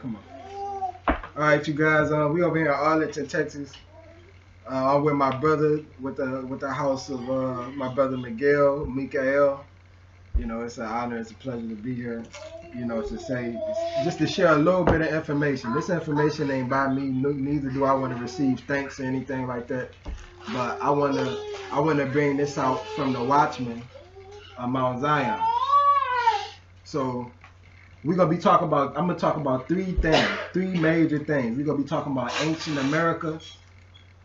come on. All right, you guys. We over here in Arlington, Texas. I'm with my brother, with the house of my brother Mikael. You know, it's an honor, it's a pleasure to be here. You know, to say, just to share a little bit of information. This information ain't by me, neither do I want to receive thanks or anything like that. But I wanna bring this out from the Watchman of Mount Zion. So I'm gonna talk about three major things. We're gonna be talking about ancient America.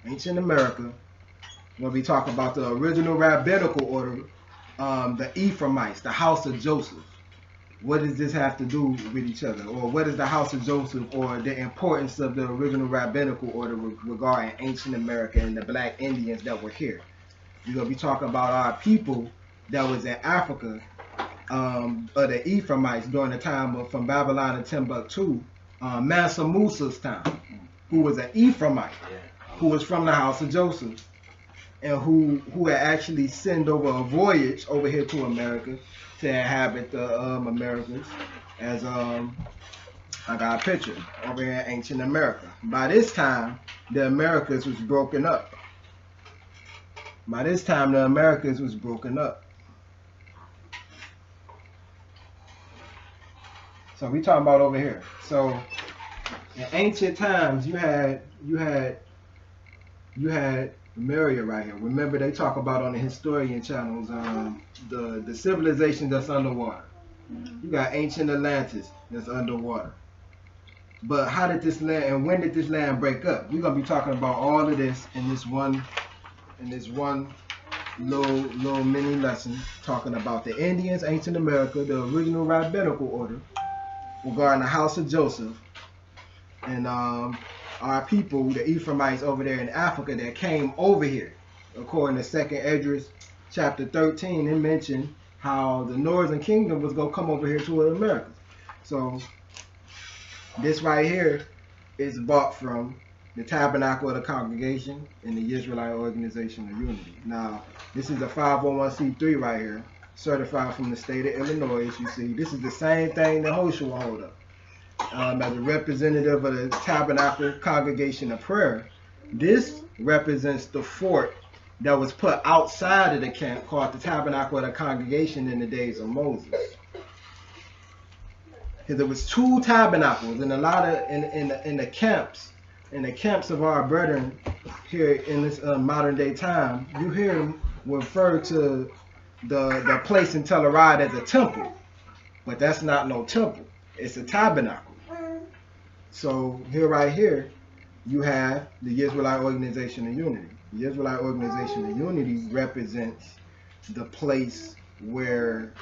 We're gonna be talking about the original rabbinical order, the Ephraimites, the house of Joseph. What does this have to do with each other? Or what is the house of Joseph, or the importance of the original rabbinical order regarding ancient America and the black Indians that were here? We're going to be talking about our people that was in Africa, or the Ephraimites during the time of, from Babylon and Timbuktu, Mansa Musa's time, who was an Ephraimite, who was from the house of Joseph, and who had actually sent over a voyage over here to America to inhabit the Americas, as I got a picture over here in ancient America. By this time, the Americas was broken up. So we talking about over here. So in ancient times, you had Amariel right here. Remember, they talk about on the historian channels the civilization that's underwater. You got ancient Atlantis that's underwater. But how did this land, and when did this land break up? We're gonna be talking about all of this in this one little mini lesson, talking about the Indians, ancient America, the original rabbinical order, regarding the house of Joseph, and our people, the Ephraimites over there in Africa that came over here. According to 2nd Esdras chapter 13, it mentioned how the Northern Kingdom was going to come over here to the Americas. So this right here is bought from the Tabernacle of the Congregation and the Israelite Organization of Unity. Now, this is a 501c3 right here, certified from the state of Illinois. As you see, this is the same thing that Howshua hold up. As a representative of the Tabernacle Congregation of Prayer, this represents the fort that was put outside of the camp, called the Tabernacle of the Congregation in the days of Moses. Because there was 2 tabernacles, and a lot of in the camps of our brethren here in this modern day time, you hear them refer to the place in Telluride as a temple, but that's not no temple. It's a tabernacle. So right here, you have the Israelite Organization of Unity. The Israelite Organization of Unity represents the place where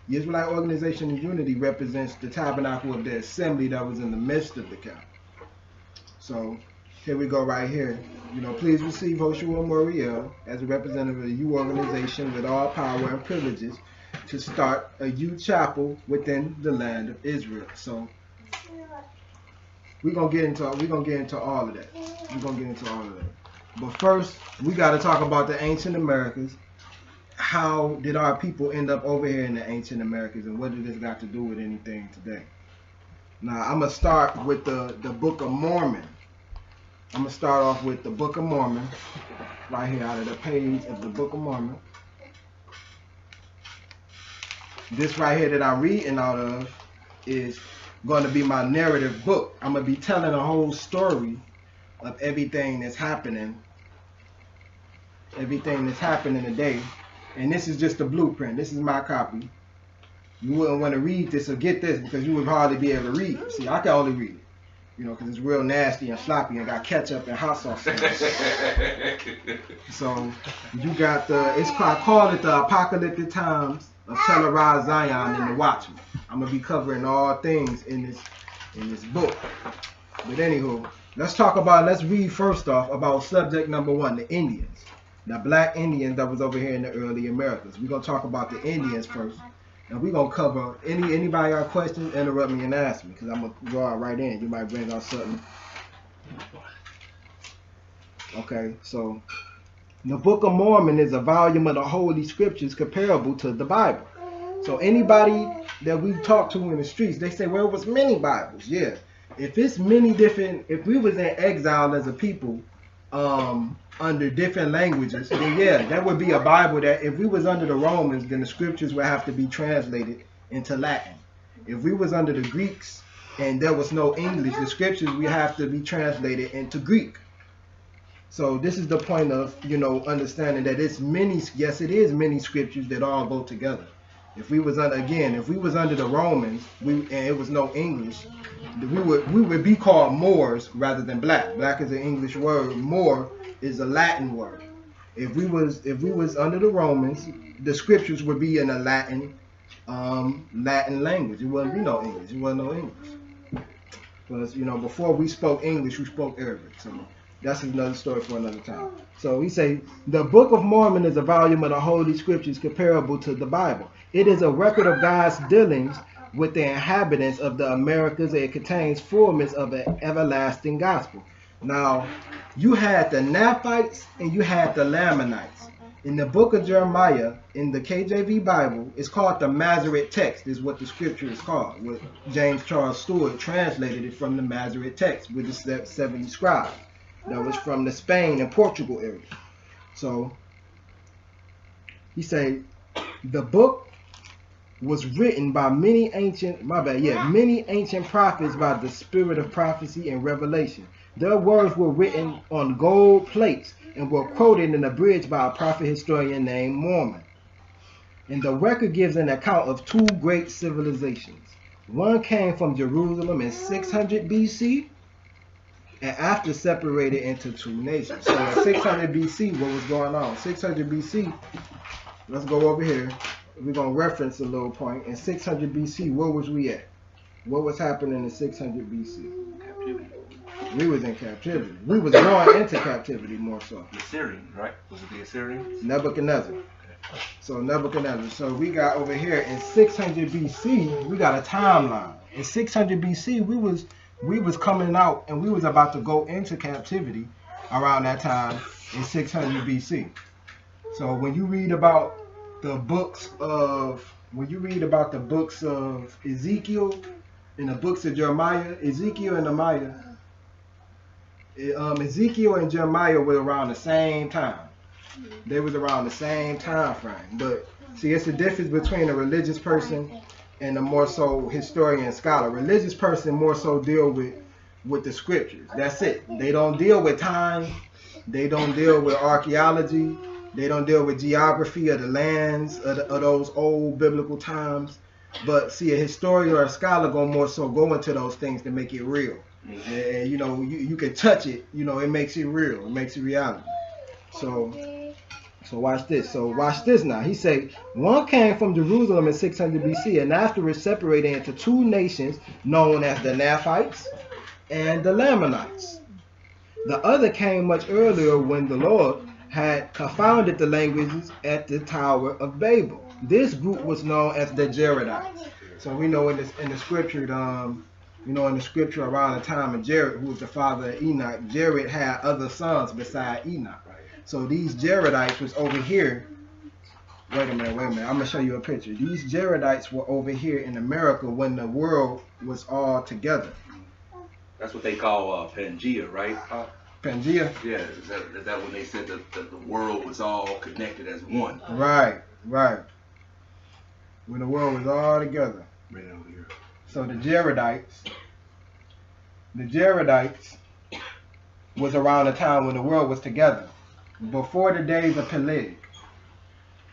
the Israelite Organization of Unity represents the tabernacle of the assembly that was in the midst of the camp. So here we go right here. You know, please receive Howshua Amariel as a representative of the U organization with all power and privileges to start a youth chapel within the land of Israel. So we're gonna get into all of that. But first, we got to talk about the ancient Americas. How did our people end up over here in the ancient Americas, and what did this got to do with anything today? Now, I'm gonna start with the Book of Mormon. I'm gonna start off with the Book of Mormon, right here out of the page of the Book of Mormon. This right here that I'm reading out of is going to be my narrative book. I'm going to be telling a whole story of everything that's happening today. And this is just a blueprint. This is my copy. You wouldn't want to read this or get this because you would hardly be able to read it. See, I can only read it, you know, because it's real nasty and sloppy and got ketchup and hot sauce. So you got I call it the Apocalyptic Times of Telluride, Zion, and the Watchman. I'm gonna be covering all things in this book. But anywho, let's read first off about subject number 1, the Indians, the black Indians that was over here in the early Americas. We're gonna talk about the Indians first, and we're gonna cover anybody got questions, interrupt me and ask me, because I'm gonna draw it right in. You might bring out something. Okay, so the Book of Mormon is a volume of the Holy Scriptures comparable to the Bible. So anybody that we talk to in the streets, they say, well, it was many Bibles. Yeah, if it's many different, if we was in exile as a people, under different languages, then yeah, that would be a Bible that if we was under the Romans, then the scriptures would have to be translated into Latin. If we was under the Greeks and there was no English, the scriptures would have to be translated into Greek. So this is the point of, understanding that it's many, yes, it is many scriptures that all go together. If we was under the Romans, and it was no English, we would be called Moors rather than black. Black is an English word. Moor is a Latin word. If we was under the Romans, the scriptures would be in a Latin language. It wouldn't be no English. It wasn't no English. Because before we spoke English, we spoke Arabic. So that's another story for another time. So we say the Book of Mormon is a volume of the Holy Scriptures comparable to the Bible. It is a record of God's dealings with the inhabitants of the Americas. It contains fullness of an everlasting gospel. Now, you had the Nephites and you had the Lamanites. In the book of Jeremiah, in the KJV Bible, it's called the Masoretic text, is what the scripture is called. With James Charles Stewart translated it from the Masoretic text with the 70 scribes. That was from the Spain and Portugal area. So, he said, the book was written by many ancient prophets by the spirit of prophecy and revelation. Their words were written on gold plates and were quoted and abridged by a prophet historian named Mormon. And the record gives an account of two great civilizations. One came from Jerusalem in 600 BC and after separated into two nations. So in 600 BC, what was going on? 600 BC, let's go over here. We're going to reference a little point. In 600 BC, where was we at? What was happening in 600 BC? Captivity. We was in captivity. We was going into captivity more so. The Assyrians, right? Was it the Assyrians? Nebuchadnezzar. Okay. So Nebuchadnezzar. So we got over here in 600 BC, we got a timeline. In 600 BC, we was coming out and we was about to go into captivity around that time in 600 BC. So when you read about the books of Ezekiel and the books of Jeremiah, Ezekiel and Jeremiah were around the same time. They was around the same time frame. But see, it's the difference between a religious person and a more so historian scholar. Religious person more so deal with the scriptures. That's it. They don't deal with time. They don't deal with archaeology. They don't deal with geography of the lands of those old biblical times. But see, a historian or a scholar more so go into those things to make it real. And you can touch it. It makes it real. It makes it reality. So watch this. So watch this now. He said, one came from Jerusalem in 600 BC and afterwards separated into two nations known as the Nephites and the Lamanites. The other came much earlier when the Lord had confounded the languages at the Tower of Babel. This group was known as the Jaredites. So we know in the scripture, in the scripture around the time of Jared, who was the father of Enoch, Jared had other sons beside Enoch. So these Jaredites was over here. Wait a minute. I'm going to show you a picture. These Jaredites were over here in America when the world was all together. That's what they call Pangea, right? Pangea? Yeah, is that when they said that the world was all connected as one? Right. When the world was all together. Right over here. So the Jaredites was around the time when the world was together. Before the days of Peleg.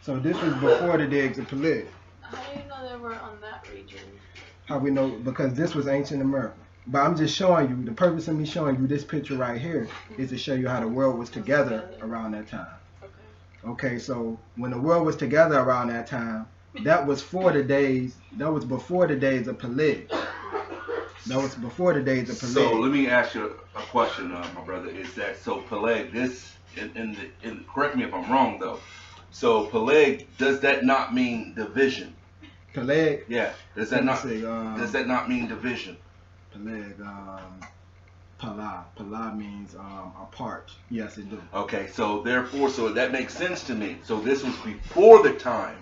So this was before the days of Peleg. How do you know they were on that region? How we know? Because this was ancient America. But I'm just showing you, the purpose of me showing you this picture right here is to show you how the world was together around that time. Okay, so when the world was together around that time, that was before the days of Peleg. That was before the days of Peleg. So let me ask you a question, my brother. Is that so Peleg, this, correct me if I'm wrong though. So Peleg, does that not mean division? Peleg? Yeah. Does that not mean division? Peleg, Pala means apart. Yes, it do. Okay, so therefore, so that makes sense to me. So this was before the time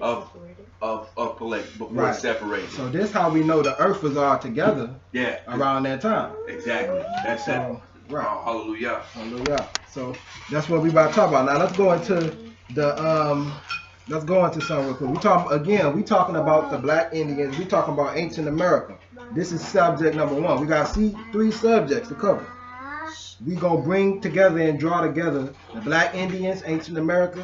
of Peleg before Right. it's separated. So this how we know the earth was all together Yeah. around that time. Exactly. That's it. So, right. Oh, hallelujah. Hallelujah. So that's what we about to talk about. Now let's go into the let's go into something real quick. We talking about the black Indians. We talking about ancient America. This is subject number 1. We got three subjects to cover. We gonna bring together and draw together the black Indians, ancient America,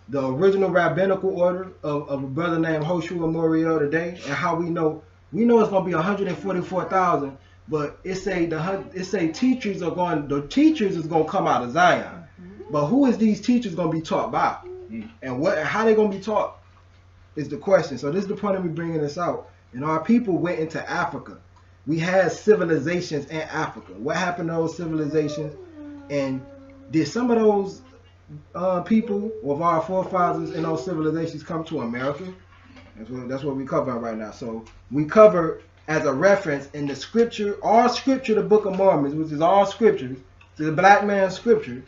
the original rabbinical order of a brother named Howshua Amariel today, and how we know it's gonna be 144,000, but it say the teachers is gonna come out of Zion. But who is these teachers gonna be taught by, and how they gonna be taught is the question. So this is the point of me bringing this out. And our people went into Africa. We had civilizations in Africa. What happened to those civilizations? And did some of those people of our forefathers in those civilizations come to America? That's what we cover right now. So we cover as a reference in the scripture, all scripture, the Book of Mormon, which is all scriptures, the black man's scripture.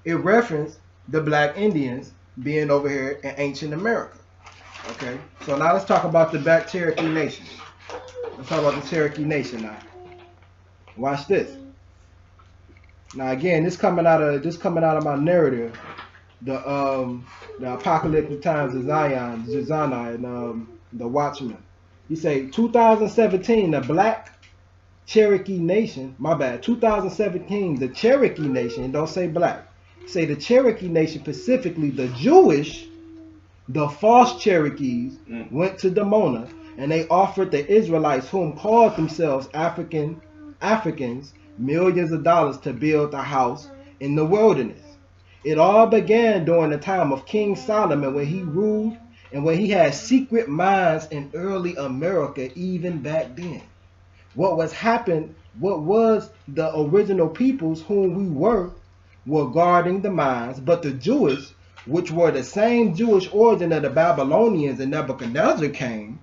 It referenced the black Indians being over here in ancient America. Okay, so now let's talk about the black Cherokee Nation. Let's talk about the Cherokee Nation now. Watch this. Now again, this coming out of my narrative, the Apocalyptic Times of Zion, Jazana, and the Watchman. He say 2017, the black Cherokee Nation. My bad. 2017, the Cherokee Nation. Don't say black. Say the Cherokee Nation, specifically the Jewish, the false Cherokees, went to Demona, and they offered the Israelites, whom called themselves Africans, millions of dollars to build a house in the wilderness. It all began during the time of King Solomon, when he ruled and when he had secret mines in early America, even back then. What was the original peoples whom we were guarding the mines, but the Jewish, which were the same Jewish origin of the Babylonians and Nebuchadnezzar came,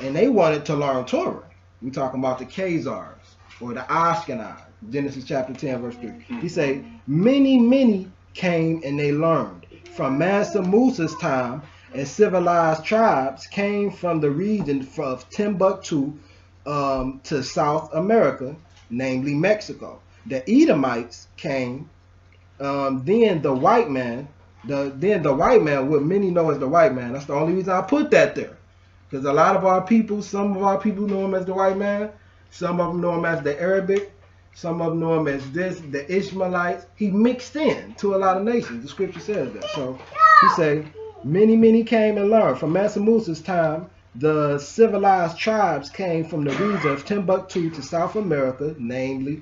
and they wanted to learn Torah. We talking about the Khazars or the Ashkenaz. Genesis chapter 10, verse 3. He say, many came and they learned. From Mansa Musa's time, and civilized tribes came from the region of Timbuktu to South America, namely Mexico. The Edomites came, then the white man, what many know as the white man. That's the only reason I put that there. Because a lot of our people, some of our people know him as the white man, some of them know him as the Arabic, some of them know him as the Ishmaelites. He mixed in to a lot of nations. The scripture says that. So he say, many came and learned. From Mansa Musa's time, the civilized tribes came from the region of Timbuktu to South America, namely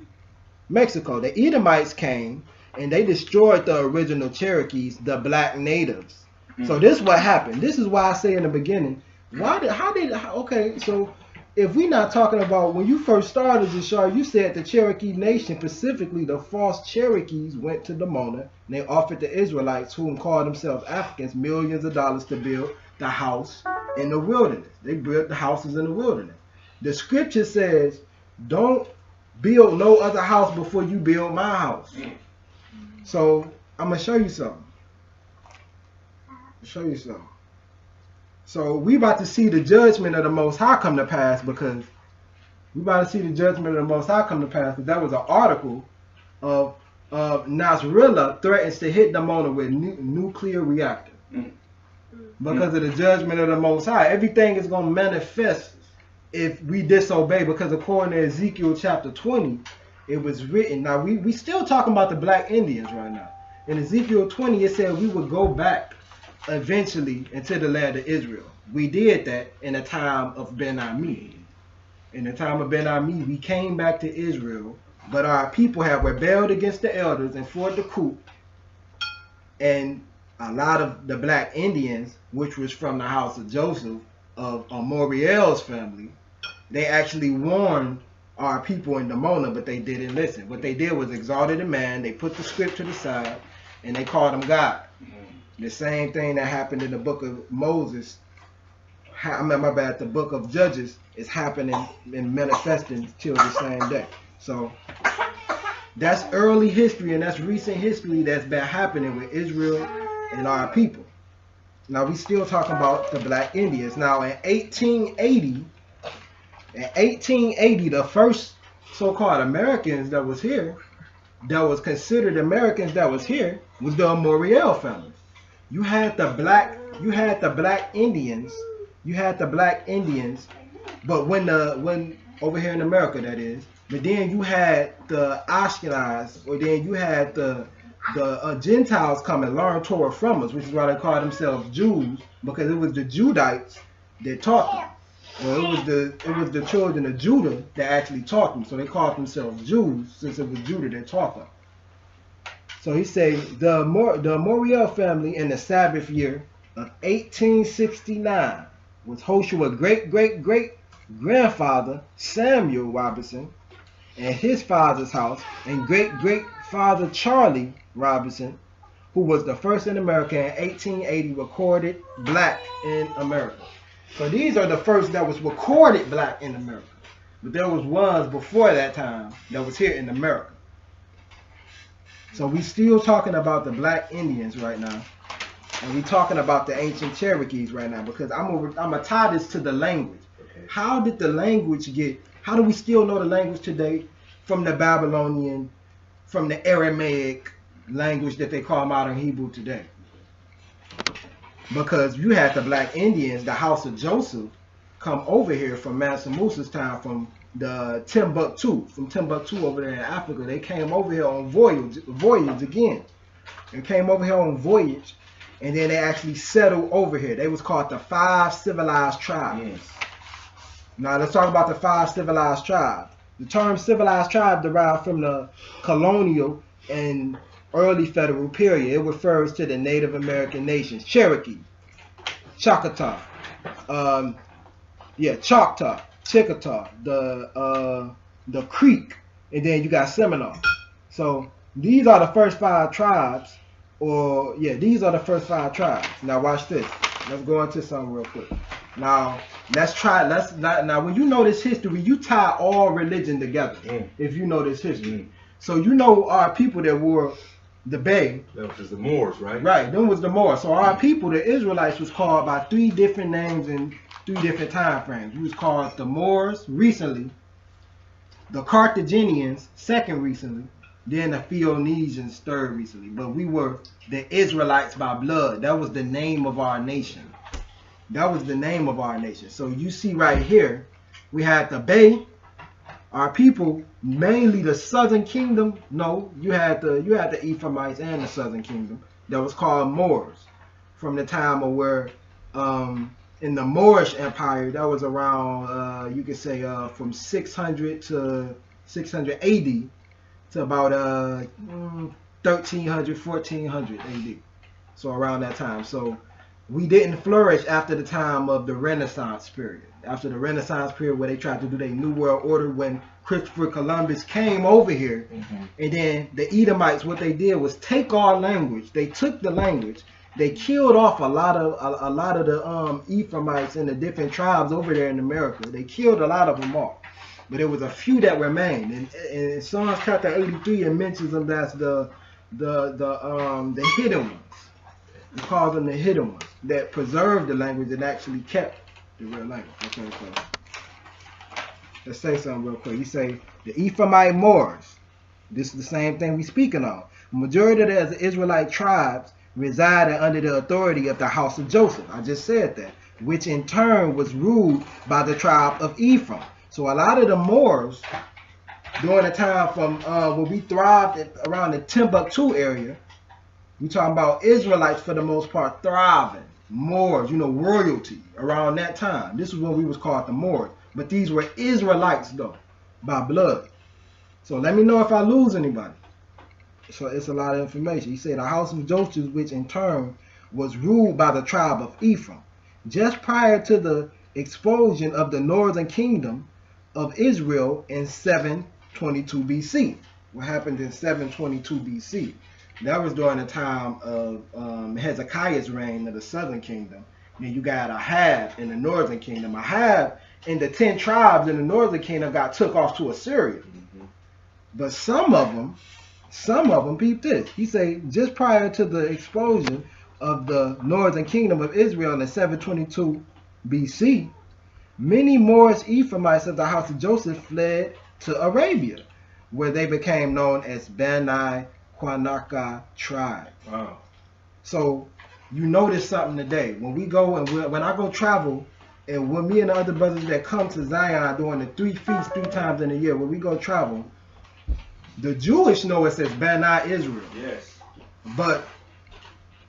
Mexico. The Edomites came and they destroyed the original Cherokees, the black natives. So this is what happened. This is why I say in the beginning, okay, so if we're not talking about when you first started, Yeshua, you said the Cherokee Nation, specifically the false Cherokees, went to Demona and they offered the Israelites, whom called themselves Africans, millions of dollars to build the house in the wilderness. They built the houses in the wilderness. The scripture says, don't build no other house before you build my house. So I'm going to show you something. So we about to see the judgment of the Most High come to pass, because that was an article of Nasrallah threatens to hit Demona with nuclear reactor. Because of the judgment of the Most High. Everything is going to manifest if we disobey, because according to Ezekiel chapter 20, it was written. Now we still talking about the black Indians right now. In Ezekiel 20, it said we would go back eventually into the land of Israel. We did that in the time of Ben-Ami. In the time of Ben-Ami, we came back to Israel, but our people have rebelled against the elders and fought the coup. And a lot of the black Indians, which was from the house of Joseph, of Amariel's family, they actually warned our people in Demona, but they didn't listen. What they did was exalted a man, they put the script to the side, and they called him God. The same thing that happened in the book of Moses, the book of Judges, is happening and manifesting till the same day. So that's early history, and that's recent history that's been happening with Israel and our people. Now we still talking about the Black Indians. Now in 1880, the first so-called Americans that was here, that was considered Americans that was here, was the Amariel family. You had the Black Indians, but when over here in America that is, but then you had the Ashkenaz, or then you had the Gentiles come and learn Torah from us, which is why they call themselves Jews, because it was the Judites that taught them. Well, it was the children of Judah that actually taught them, so they called themselves Jews since it was Judah that taught them. So he said the Amariel family in the Sabbath year of 1869 was Howshua's great-great-great-grandfather Samuel Robinson and his father's house, and great-great-father Charlie Robinson, who was the first in America in 1880 recorded Black in America. So these are the first that was recorded Black in America. But there was ones before that time that was here in America. So we still talking about the Black Indians right now. And we talking about the ancient Cherokees right now, because I'm gonna tie this to the language. Okay. How did the language how do we still know the language today from the Babylonian, from the Aramaic language that they call modern Hebrew today? Because you had the Black Indians, the house of Joseph, come over here from Mansa Musa's time, from the Timbuktu over there in Africa. They came over here on voyage again. They came over here on voyage, and then they actually settled over here. They was called the 5 civilized tribes. Yes. Now let's talk about the 5 civilized tribes. The term civilized tribe derived from the colonial and early federal period. It refers to the Native American nations: Cherokee, Choctaw, Choctaw, Chickasaw, the Creek, and then you got Seminole. So these are the first 5 tribes, these are the first 5 tribes. Now watch this. Let's go into something real quick. Now now when you know this history, you tie all religion together. If you know this history, so you know our people that were the Bay. That was the Moors, right? Right, them was the Moors. So our people, the Israelites, was called by 3 different names in 3 different time frames. We was called the Moors recently, the Carthaginians second recently, then the Phoenicians third recently. But we were the Israelites by blood. That was the name of our nation. That was the name of our nation. So you see right here, we had the Bay, our people, mainly the Southern Kingdom. No, you had the Ephraimites and the Southern Kingdom that was called Moors, from the time of where in the Moorish Empire, that was around you could say from 600 to 600 AD to about 1300, 1400 AD. So around that time. So we didn't flourish after the time of the Renaissance period. After the Renaissance period, where they tried to do their New World Order, when Christopher Columbus came over here, and then the Edomites, what they did was take our language. They took the language. They killed off a lot of the Ephraimites and the different tribes over there in America. They killed a lot of them off, but there was a few that remained. And in Psalms chapter 83, it mentions them as the hidden ones. It calls them the hidden ones that preserved the language and actually kept the real language. Okay, so let's say something real quick. You say the Ephraimite Moors. This is the same thing we speaking of. The majority of the Israelite tribes resided under the authority of the house of Joseph. I just said that, which in turn was ruled by the tribe of Ephraim. So a lot of the Moors during the time from when we thrived around the Timbuktu area, we talking about Israelites for the most part thriving. Moors, royalty around that time. This is when we was called the Moors. But these were Israelites though, by blood. So let me know if I lose anybody. So it's a lot of information. He said the house of Joseph, which in turn was ruled by the tribe of Ephraim. Just prior to the expulsion of the northern kingdom of Israel in 722 BC. What happened in 722 BC? That was during the time of Hezekiah's reign of the southern kingdom. Then you got Ahab in the northern kingdom. Ahab and the 10 tribes in the northern kingdom got took off to Assyria. But some of them, peep this. He say just prior to the explosion of the northern kingdom of Israel in 722 BC, many Moorish Ephraimites of the house of Joseph fled to Arabia, where they became known as Bani Quanaka tribe. Wow. So you notice something today. When we go and when I go travel, and when me and the other brothers that come to Zion during the 3 feasts 3 times in a year, when we go travel, the Jewish know us as Bani Israel. Yes. But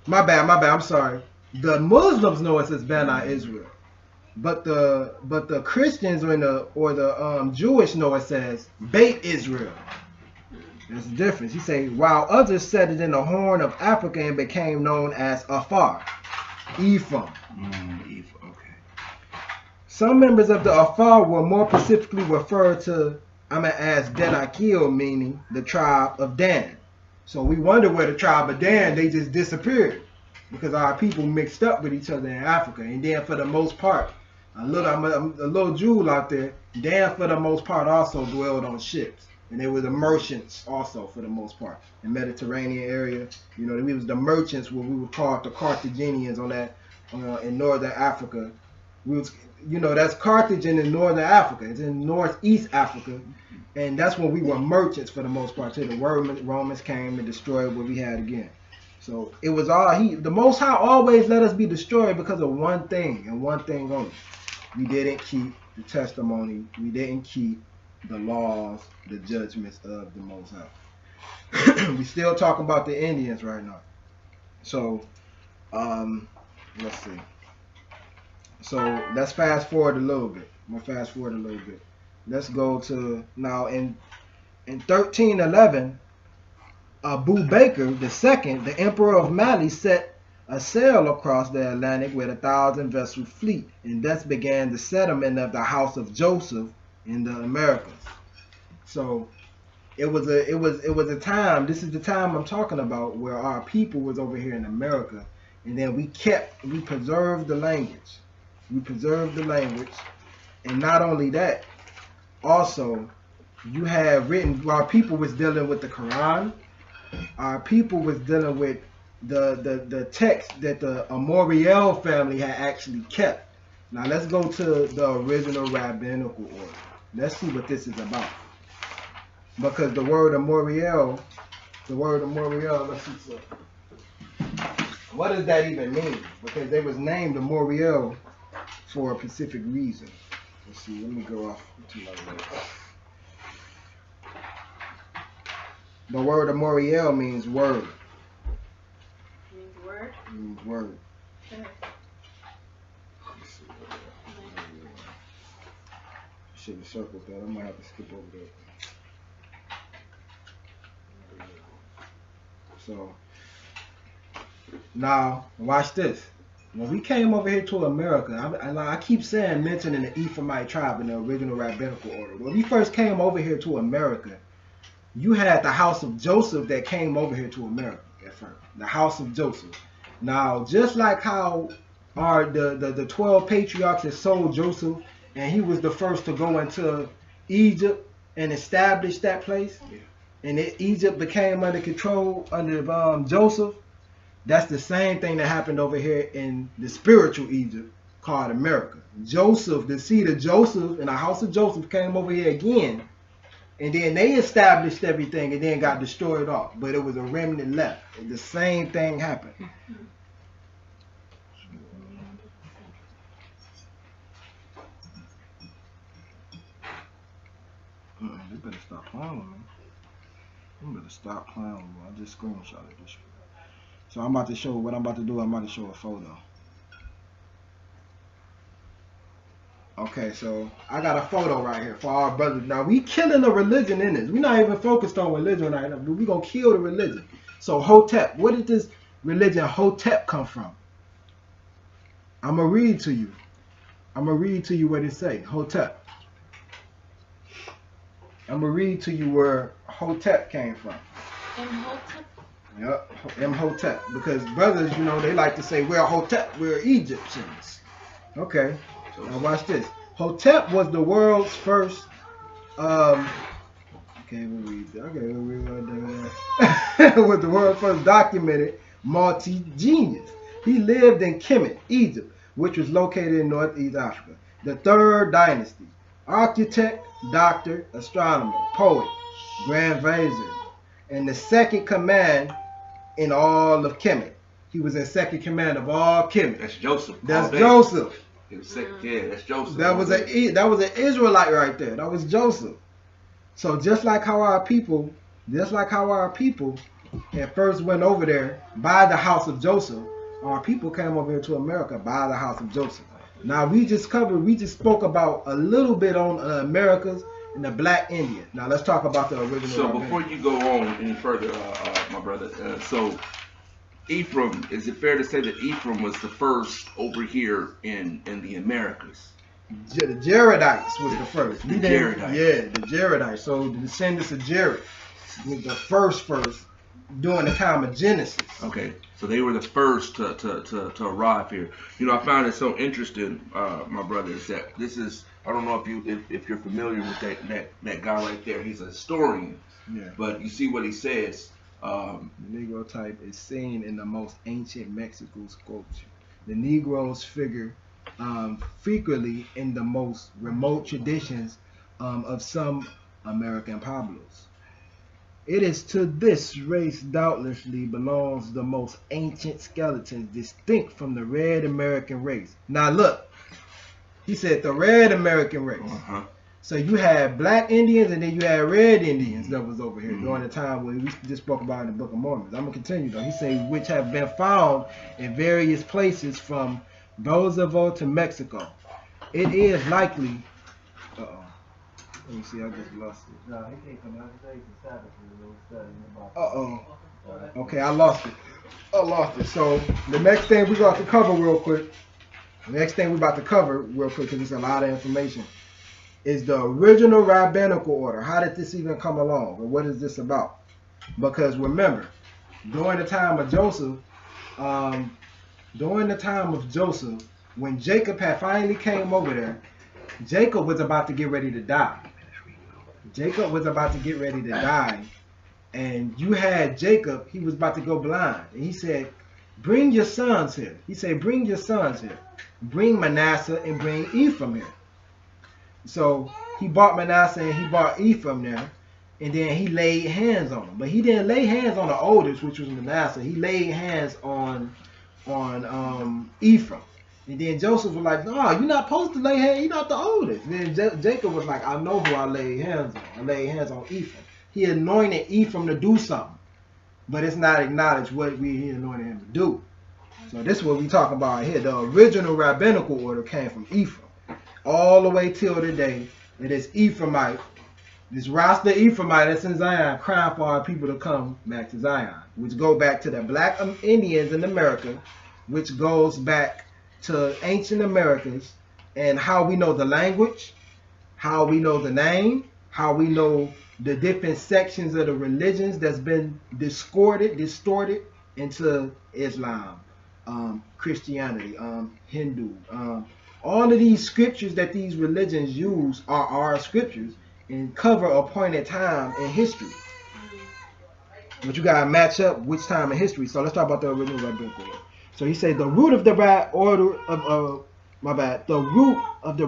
my bad, I'm sorry. The Muslims know us as Bani Israel. But the Christians or the Jewish know us as Beit Israel. There's a difference. He say, while others settled in the Horn of Africa and became known as Afar, Ephraim. Okay. Some members of the Afar were more specifically referred to as Denakil, meaning the tribe of Dan. So we wonder where the tribe of Dan, they just disappeared because our people mixed up with each other in Africa. And then for the most part, a little Jew out there, Dan for the most part also dwelled on ships. And they were the merchants also for the most part. In the Mediterranean area, you know, we was the merchants, what we would call the Carthaginians on that in northern Africa. We was, you know, that's Carthage in northern Africa. It's in northeast Africa. And that's when we were merchants for the most part till the Romans came and destroyed what we had again. So it was all the Most High always let us be destroyed because of one thing and one thing only. We didn't keep the testimony. We didn't keep the laws, the judgments of the Most High. We still talking about the Indians right now. So, let's see. So let's fast forward a little bit. I'm gonna fast forward a little bit. Let's go to now in 1311. Abu Bakr II, the emperor of Mali, set a sail across the Atlantic with 1,000-vessel fleet, and thus began the settlement of the house of Joseph in the Americas. So it was a time. This is the time I'm talking about where our people was over here in America, and then we preserved the language. We preserved the language, and not only that, also you have written. Our people was dealing with the Quran. Our people was dealing with the text that the Amariel family had actually kept. Now let's go to the original rabbinical order. Let's see what this is about. Because the word Amariel, let's see something. What does that even mean? Because they was named Amariel for a specific reason. Let's see, let me go off to my notes. The word Amariel means word. Means word? Means word. Okay. Should have circled that. I might have to skip over that. So, now, watch this. When we came over here to America, I keep saying, mentioning the Ephraimite tribe in the original rabbinical order. When we first came over here to America, you had the house of Joseph that came over here to America at first. The house of Joseph. Now, just like how the 12 patriarchs had sold Joseph, and he was the first to go into Egypt and establish that place, and Egypt became under control under Joseph. That's the same thing that happened over here in the spiritual Egypt called America. Joseph, the seed of Joseph and the house of Joseph came over here again, and then they established everything and then got destroyed off. But it was a remnant left. And the same thing happened. You better stop playing with me. You better stop playing with me. I just screenshotted this. So I'm about to show what I'm about to do. I'm about to show a photo. Okay, so I got a photo right here for our brothers. Now we killing the religion in this. We're not even focused on religion right now, but we're gonna kill the religion. So Hotep, where did this religion Hotep come from? I'm gonna read to you. I'm gonna read to you what it say. Hotep. I'm gonna read to you where Hotep came from. Imhotep? Yep, Imhotep. Because brothers, you know, they like to say we're Hotep, we're Egyptians. Okay. Now watch this. Hotep was the world's first was the world's first documented multi-genius. He lived in Kemet, Egypt, which was located in northeast Africa. The third dynasty. Architect, doctor, astronomer, poet, grand vizier, and the second command in all of Kemet. He was in second command of all Kemet. That's Joseph. That's Joseph. He was sick. Yeah, that's Joseph. That was an Israelite right there. That was Joseph. So just like how our people had first went over there by the house of Joseph, our people came over here to America by the house of Joseph. Now we just spoke about a little bit on Americas and the Black Indian. Now let's talk about the original. So before you go on any further, my brother, so Ephraim, is it fair to say that Ephraim was the first over here in the Americas? The Jaredites was the first. The Jaredites. Yeah, the Jaredites. So the descendants of Jared was the first during the time of Genesis. Okay, so they were the first to arrive here. You know, I found it so interesting, my brother, is that this is, I don't know if you're familiar with that guy right there. He's a historian. Yeah. But you see what he says. The Negro type is seen in the most ancient Mexican sculpture. The Negroes figure frequently in the most remote traditions of some American pueblos. It is to this race doubtlessly belongs the most ancient skeletons distinct from the red American race. Now look, he said the red American race. Uh-huh. So you had Black Indians and then you had red Indians that was over here during the time when we just spoke about in the Book of Mormon. I'm going to continue though. He said which have been found in various places from Kosovo to Mexico. It is likely... Let me see, I just lost it. No, he can't come out today. It's Sabbath. Okay, I lost it. So the next thing we got to cover real quick, because it's a lot of information, is the original rabbinical order. How did this even come along? Or what is this about? Because remember, during the time of Joseph, when Jacob had finally came over there, Jacob was about to get ready to die. And you had Jacob, he was about to go blind. And he said, bring your sons here. Bring Manasseh and bring Ephraim here. So he brought Manasseh and he brought Ephraim there. And then he laid hands on them. But he didn't lay hands on the oldest, which was Manasseh. He laid hands on Ephraim. And then Joseph was like, no, you're not supposed to lay hands. You're not the oldest. And then Jacob was like, I know who I laid hands on. I laid hands on Ephraim. He anointed Ephraim to do something. But it's not acknowledged what he anointed him to do. So this is what we talking about here. The original rabbinical order came from Ephraim. All the way till today. It is Ephraimite. This roster Ephraimite that's in Zion crying for our people to come back to Zion. Which go back to the Black Indians in America. Which goes back to ancient Americas and how we know the language, how we know the name, how we know the different sections of the religions that's been distorted into Islam, Christianity, Hindu. All of these scriptures that these religions use are our scriptures and cover a point in time in history. But you gotta match up which time in history. So let's talk about the original rabbinical order. So he said the root of the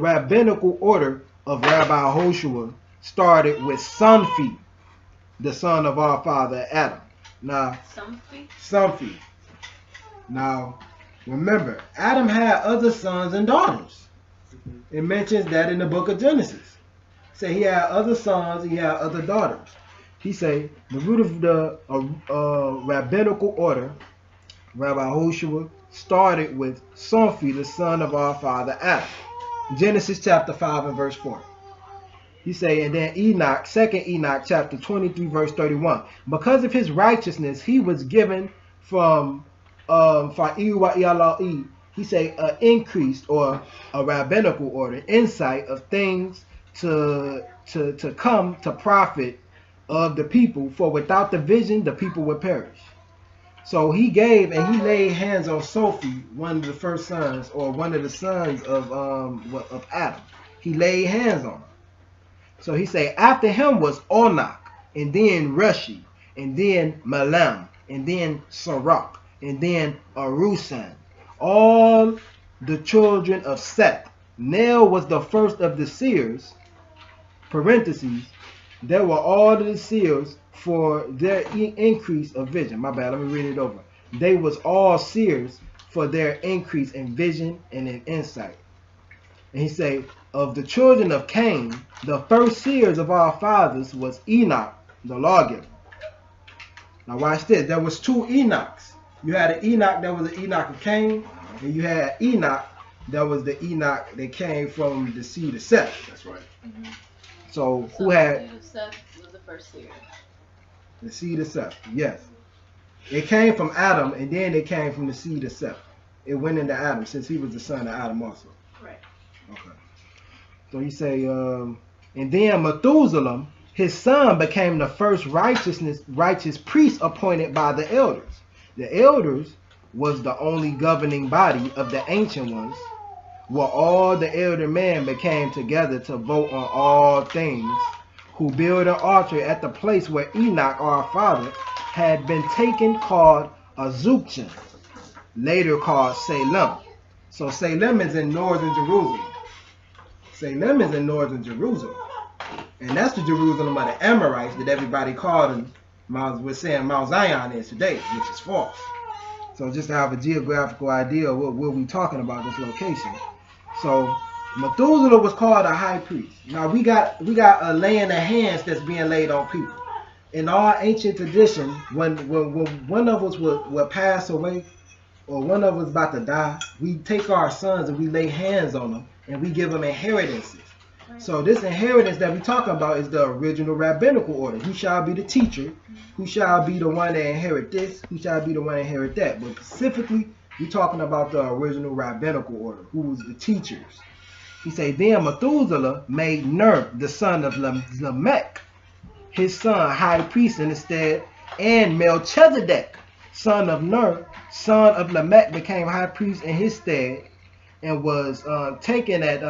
rabbinical order of Rabbi Howshua started with Sumfi, the son of our father Adam. Now, Sumfi. Now, remember, Adam had other sons and daughters. It mentions that in the book of Genesis. Say he had other sons, he had other daughters. He say the root of the rabbinical order, Rabbi Howshua, started with Sumfi, the son of our father Adam. Genesis chapter 5 and verse 4. He say, and then Enoch, 2nd Enoch chapter 23 verse 31. Because of his righteousness, he was given from he say an increased or a rabbinical order, insight of things to come to profit of the people, for without the vision the people would perish. So he gave and he laid hands on Sophie, one of the first sons, or one of the sons of Adam. He laid hands on her. So he say after him was Onak, and then Reshi, and then Malam, and then Sirach, and then Arusan, all the children of Seth. Nel was the first of the seers, parentheses, there were all of the seers for their increase of vision. My bad, let me read it over. They was all seers for their increase in vision and in insight. And he say, of the children of Cain, the first seers of our fathers was Enoch, the lawgiver. Now watch this. There was two Enochs. You had an Enoch that was an Enoch of Cain, and you had Enoch that was the Enoch that came from the seed of Seth. That's right. So who had the seed of Seth was the first seer? the seed of Seth? Yes. It came from Adam, and then it came from the seed of Seth. It went into Adam, since he was the son of Adam also. Right. Okay. So he say, and then Methuselah, his son, became the first righteous priest appointed by the elders. The elders was the only governing body of the ancient ones, where all the elder men became together to vote on all things, who built an altar at the place where Enoch, our father, had been taken, called Azukchan, later called Salem. So Salem is in northern Jerusalem. Salem is in northern Jerusalem. And that's the Jerusalem of the Amorites that everybody called them. We're saying Mount Zion is today, which is false. So just to have a geographical idea of what we're talking about, this location. So Methuselah was called a high priest. Now we got a laying of hands that's being laid on people. In our ancient tradition, when one of us will pass away, or one of us about to die, we take our sons and we lay hands on them and we give them inheritances. So this inheritance that we're talking about is the original rabbinical order. Who shall be the teacher? Who shall be the one that inherit this? Who shall be the one that inherit that? But specifically, we're talking about the original rabbinical order. Who was the teachers? He say, then Methuselah made Ner, the son of Lamech, his son, high priest in his stead, and Melchizedek, son of Ner, son of Lamech, became high priest in his stead, and was taken at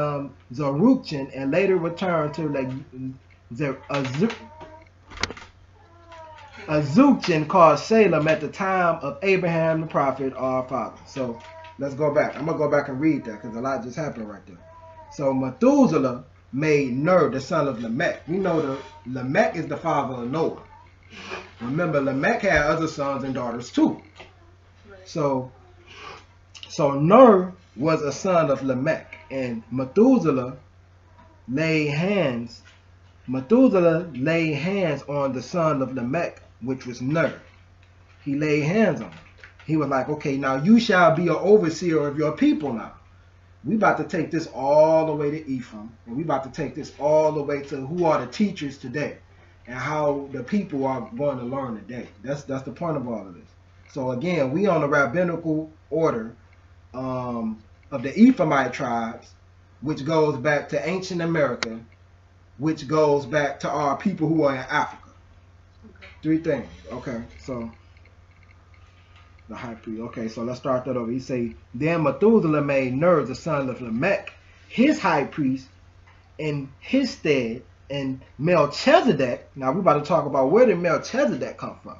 Zarukchan, and later returned to Azukchan, called Salem, at the time of Abraham the prophet, our father. So let's go back. I'm going to go back and read that because a lot just happened right there. So Methuselah made Ner, the son of Lamech. We know that Lamech is the father of Noah. Remember, Lamech had other sons and daughters too. So Ner was a son of Lamech, and Methuselah laid hands on the son of Lamech, which was Ner. He laid hands on him. He was like, okay, now you shall be an overseer of your people now. We about to take this all the way to Ephraim, and we about to take this all the way to who are the teachers today, and how the people are going to learn today. That's the point of all of this. So again, we on the rabbinical order of the Ephraimite tribes, which goes back to ancient America, which goes back to our people who are in Africa. Okay. Three things. Okay, so the high priest. Okay, so let's start that over. He say, then Methuselah made Ner, the son of Lamech, his high priest in his stead, and Melchizedek. Now we're about to talk about where did Melchizedek come from.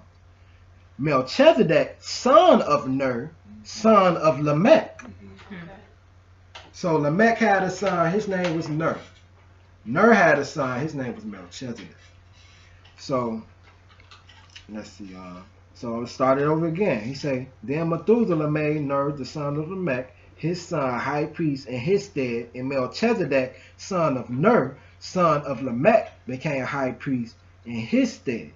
Melchizedek, son of Ner, son of Lamech. So Lamech had a son, his name was Ner. Ner had a son, his name was Melchizedek. So let's see. So let's start it over again. He say, then Methuselah made Ner, the son of Lamech, his son, high priest in his stead, and Melchizedek, son of Ner, son of Lamech, became high priest in his stead,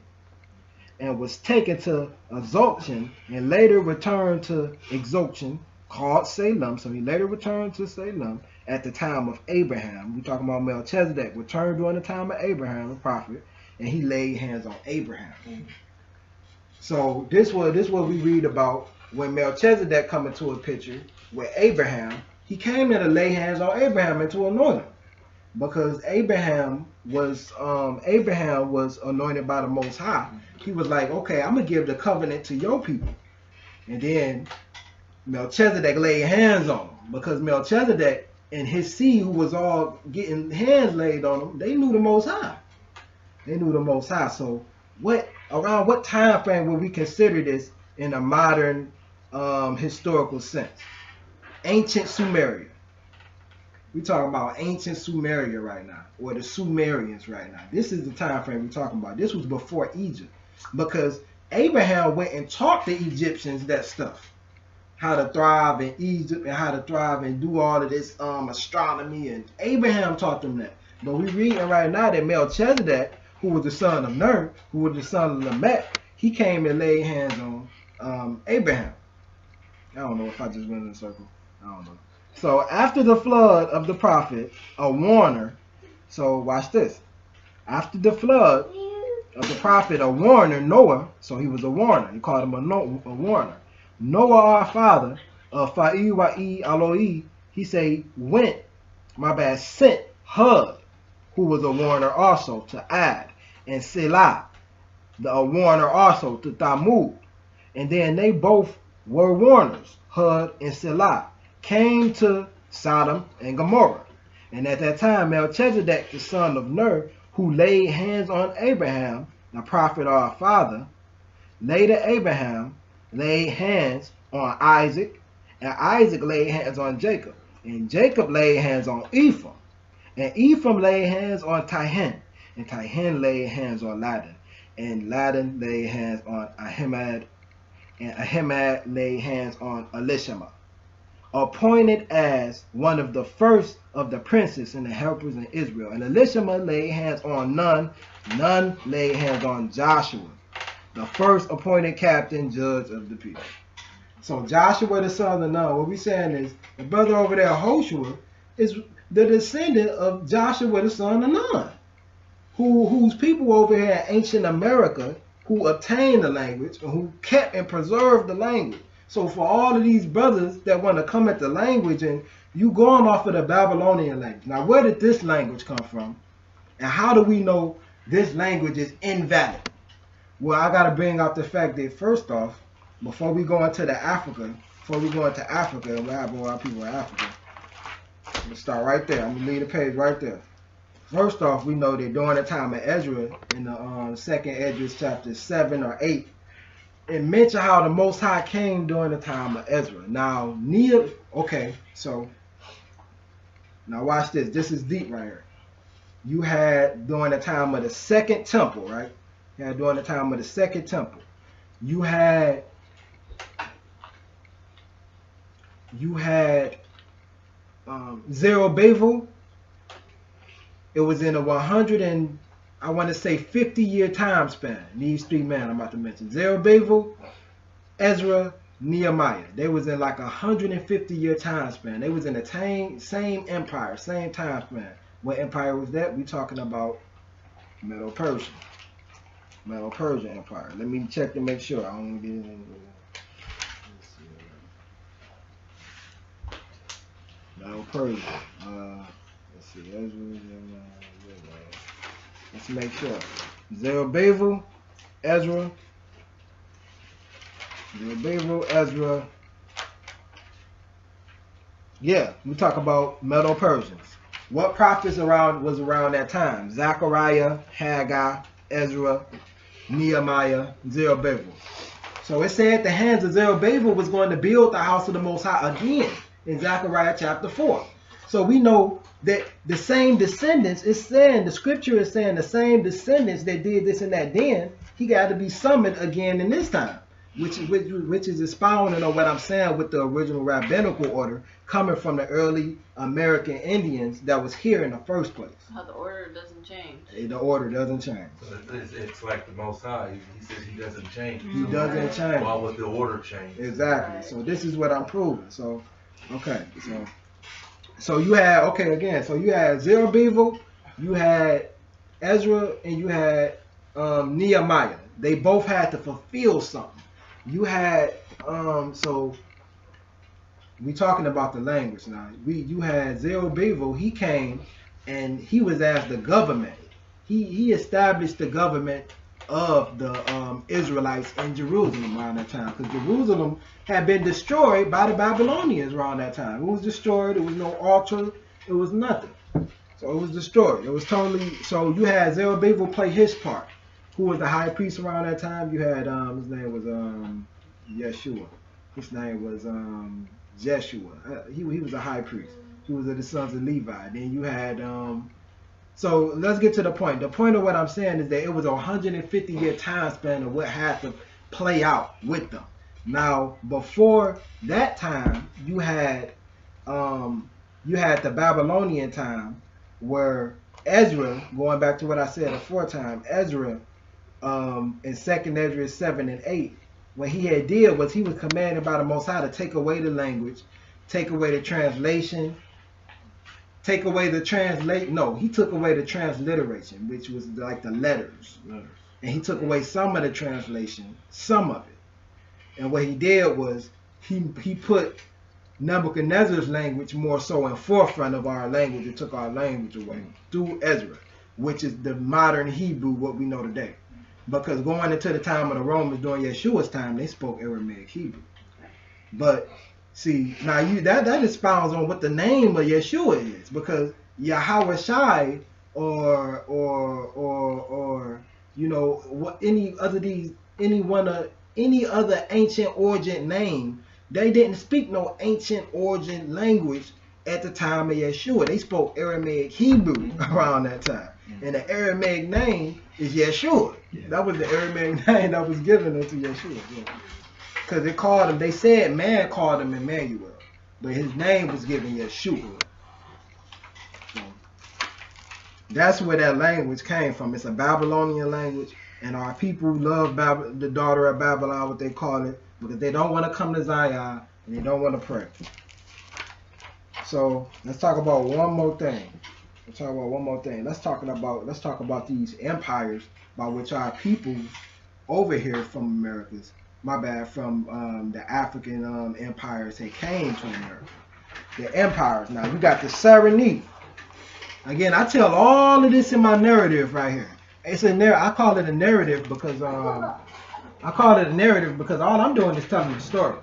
and was taken to Azukchan, and later returned to Azukchan, called Salem. So he later returned to Salem at the time of Abraham. We're talking about Melchizedek, returned during the time of Abraham, the prophet, and he laid hands on Abraham. So this what we read about when Melchizedek come into a picture with Abraham. He came there to lay hands on Abraham and to anoint him, because Abraham was anointed by the Most High. He was like, okay, I'm gonna give the covenant to your people, and then Melchizedek laid hands on him, because Melchizedek and his seed, who was all getting hands laid on them, they knew the Most High. They knew the Most High. So around what time frame would we consider this in a modern historical sense? ancient Sumeria. We talking about ancient Sumeria right now, or the Sumerians right now. This is the time frame we're talking about. This was before Egypt, because Abraham went and taught the Egyptians that stuff, how to thrive in Egypt and how to thrive and do all of this astronomy, and Abraham taught them that. But we reading right now that Melchizedek, who was the son of Ner, who was the son of Lamech, he came and laid hands on Abraham. I don't know if I just went in a circle. I don't know. So after the flood of the prophet, a warner. So watch this. After the flood of the prophet, a warner, Noah. So he was a warner. He called him a warner. Noah, our father, Fa'iwa'i Aloi, he say sent Hud, who was a warner also, to Ad, and Selah, a warner also, to Thamud. And then they both were warners, Hud and Selah, came to Sodom and Gomorrah. And at that time, Melchizedek, the son of Ner, who laid hands on Abraham, the prophet our father, later Abraham laid hands on Isaac, and Isaac laid hands on Jacob, and Jacob laid hands on Ephraim, and Ephraim laid hands on Tahan, and Tahan laid hands on Ladan, and Ladan laid hands on Ahimad, and Ahimad laid hands on Elishama, appointed as one of the first of the princes and the helpers in Israel. And Elishama laid hands on Nun, Nun laid hands on Joshua, the first appointed captain, judge of the people. So Joshua the son of Nun, what we saying is, the brother over there, Howshua, is the descendant of Joshua the son of Nun, whose people over here in ancient America, who obtained the language, and who kept and preserved the language. So for all of these brothers that want to come at the language, and you going off of the Babylonian language. Now, where did this language come from? And how do we know this language is invalid? Well, I got to bring out the fact that, first off, before we go into Africa, and what happened with our people in Africa, let's start right there. I'm going to leave the page right there. First off, we know that during the time of Ezra, in the second Ezra chapter 7 or 8, it mentioned how the Most High came during the time of Ezra. Now, so now watch this. This is deep right here. You had during the time of the second temple, right? You had during the time of the second temple. You had Zerubbabel. It was in a 50-year time span. These three men I'm about to mention: Zerubbabel, Ezra, Nehemiah. They was in like 150-year time span. They was in the same empire, same time span. What empire was that? We talking about Medo-Persian Empire. Let me check to make sure. I don't want to get in. Medo-Persian. Let's see. Let's make sure. Zerubbabel, Ezra. Yeah, we talk about Medo-Persians. What prophets was around that time? Zechariah, Haggai, Ezra, Nehemiah, Zerubbabel. So it said the hands of Zerubbabel was going to build the house of the Most High again in Zechariah chapter 4. So we know that the same descendants is saying, the scripture is saying the same descendants that did this and that then, he got to be summoned again in this time, which is expounding on what I'm saying with the original rabbinical order coming from the early American Indians that was here in the first place. How the order doesn't change. The order doesn't change. So it's like the Most High. He says he doesn't change. He doesn't change. Why would the order change? Exactly. Right. So this is what I'm proving. So, okay. So you had, so you had Zerubbabel, you had Ezra, and you had Nehemiah. They both had to fulfill something. You had, so we talking about the language now. You had Zerubbabel, he came and he was as the government. He established the government of the Israelites in Jerusalem around that time, because Jerusalem had been destroyed by the Babylonians around that time. It was destroyed. There was no altar. It was nothing. So it was destroyed. It was totally. So you had Zerubbabel play his part. Who was the high priest around that time? You had his name was Yeshua. His name was Jeshua. He was a high priest. He was of the sons of Levi. Then you had so let's get to the point. The point of what I'm saying is that it was a 150-year time span of what had to play out with them. Now, before that time, you had the Babylonian time where Ezra, going back to what I said before time, Ezra in 2nd Ezra 7 and 8, what he had did was he was commanded by the Most High to take away the language, take away the translation, he took away the transliteration, which was like the letters. And he took away some of the translation, some of it. And what he did was he put Nebuchadnezzar's language more so in forefront of our language. It took our language away through Ezra, which is the modern Hebrew, what we know today. Because going into the time of the Romans during Yeshua's time, they spoke Aramaic Hebrew. But see, now that expounds on what the name of Yeshua is, because Yahweh or you know what any other ancient origin name, they didn't speak no ancient origin language at the time of Yeshua. They spoke Aramaic Hebrew around that time. And the Aramaic name is Yeshua. That was the Aramaic name that was given unto Yeshua. Because they said man called him Immanuel, but his name was given Yeshua. So that's where that language came from. It's a Babylonian language, and our people love the daughter of Babylon, what they call it, because they don't want to come to Zion and they don't want to pray. So let's talk about one more thing. Let's talk about these empires by which our people over here from Americas, from the African empires that came to America. The empires. Now you got the Cherokee. Again, I tell all of this in my narrative right here. It's a narrative. I call it a narrative because all I'm doing is telling the story.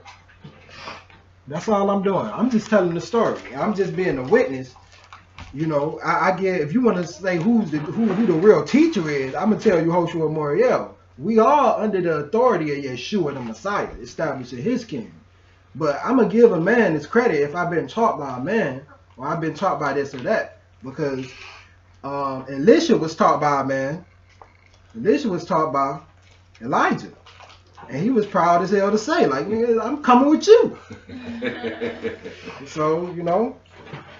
That's all I'm doing. I'm just telling the story. I'm just being a witness. You know, I get, if you want to say who the real teacher is, I'm gonna tell you Howshua Amariel. We all under the authority of Yeshua the Messiah, establishing his kingdom. But I'm gonna give a man his credit if I've been taught by a man, or I've been taught by this or that. Because Elisha was taught by a man. Elisha was taught by Elijah. And he was proud as hell to say, like, I'm coming with you. So, you know,